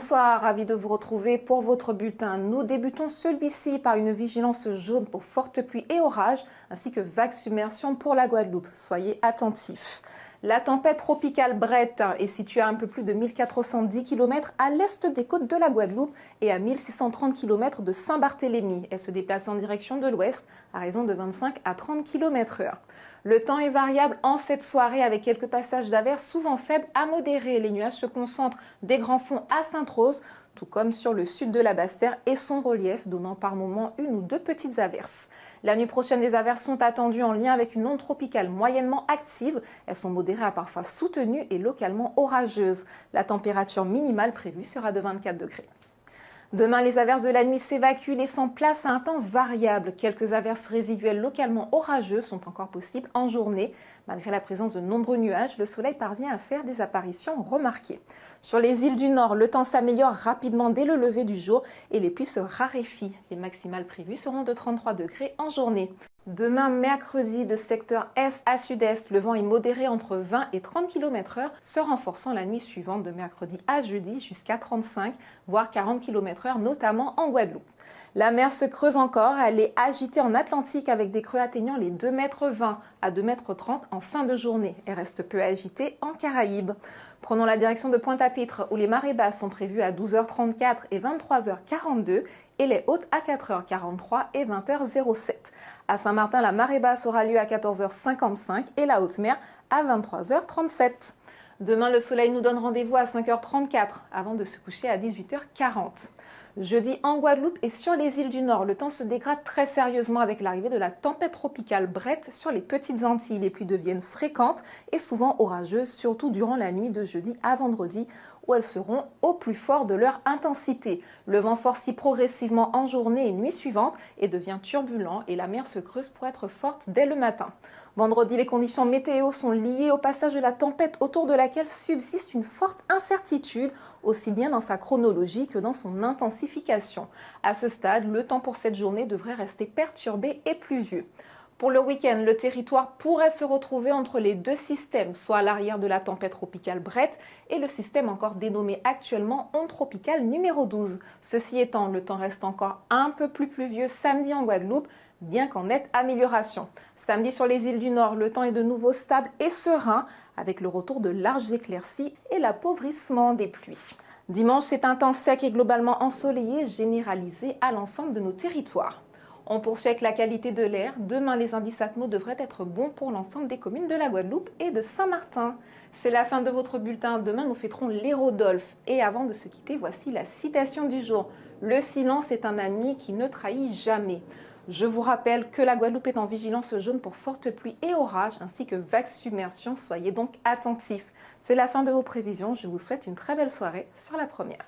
Bonsoir, ravi de vous retrouver pour votre bulletin. Nous débutons celui-ci par une vigilance jaune pour fortes pluies et orages, ainsi que vague submersion pour la Guadeloupe. Soyez attentifs. La tempête tropicale Brett est située à un peu plus de 1410 km à l'est des côtes de la Guadeloupe et à 1630 km de Saint-Barthélemy. Elle se déplace en direction de l'ouest à raison de 25 à 30 km/h. Le temps est variable en cette soirée avec quelques passages d'averses souvent faibles à modérés. Les nuages se concentrent des grands fonds à Sainte-Rose, tout comme sur le sud de la Basse-Terre et son relief, donnant par moments une ou deux petites averses. La nuit prochaine, des averses sont attendues en lien avec une onde tropicale moyennement active. Elles sont modérées à parfois soutenues et localement orageuses. La température minimale prévue sera de 24 degrés. Demain, les averses de la nuit s'évacuent, laissant place à un temps variable. Quelques averses résiduelles localement orageuses sont encore possibles en journée. Malgré la présence de nombreux nuages, le soleil parvient à faire des apparitions remarquées. Sur les îles du Nord, le temps s'améliore rapidement dès le lever du jour et les pluies se raréfient. Les maximales prévues seront de 33 degrés en journée. Demain, mercredi, de secteur est à sud-est, le vent est modéré entre 20 et 30 km/h, se renforçant la nuit suivante de mercredi à jeudi jusqu'à 35, voire 40 km/h, notamment en Guadeloupe. La mer se creuse encore, elle est agitée en Atlantique avec des creux atteignant les 2,20 m à 2,30 m en fin de journée. Elle reste peu agitée en Caraïbes. Prenons la direction de Pointe-à-Pitre où les marées basses sont prévues à 12h34 et 23h42 et les hautes à 4h43 et 20h07. À Saint-Martin, la marée basse aura lieu à 14h55 et la haute mer à 23h37. Demain, le soleil nous donne rendez-vous à 5h34 avant de se coucher à 18h40. Jeudi, en Guadeloupe et sur les îles du Nord, le temps se dégrade très sérieusement avec l'arrivée de la tempête tropicale Brett sur les petites Antilles. Les pluies deviennent fréquentes et souvent orageuses, surtout durant la nuit de jeudi à vendredi, où elles seront au plus fort de leur intensité. Le vent forcit progressivement en journée et nuit suivante et devient turbulent et la mer se creuse pour être forte dès le matin. Vendredi, les conditions météo sont liées au passage de la tempête autour de laquelle subsiste une forte incertitude, aussi bien dans sa chronologie que dans son intensification. À ce stade, le temps pour cette journée devrait rester perturbé et pluvieux. Pour le week-end, le territoire pourrait se retrouver entre les deux systèmes, soit à l'arrière de la tempête tropicale Brett et le système encore dénommé actuellement onde tropicale numéro 12. Ceci étant, le temps reste encore un peu plus pluvieux samedi en Guadeloupe, bien qu'en nette amélioration. Samedi sur les îles du Nord, le temps est de nouveau stable et serein, avec le retour de larges éclaircies et l'appauvrissement des pluies. Dimanche, c'est un temps sec et globalement ensoleillé, généralisé à l'ensemble de nos territoires. On poursuit avec la qualité de l'air. Demain, les indices atmos devraient être bons pour l'ensemble des communes de la Guadeloupe et de Saint-Martin. C'est la fin de votre bulletin. Demain, nous fêterons les Rodolphes. Et avant de se quitter, voici la citation du jour. Le silence est un ami qui ne trahit jamais. Je vous rappelle que la Guadeloupe est en vigilance jaune pour fortes pluies et orages, ainsi que vague submersion. Soyez donc attentifs. C'est la fin de vos prévisions. Je vous souhaite une très belle soirée sur La Première.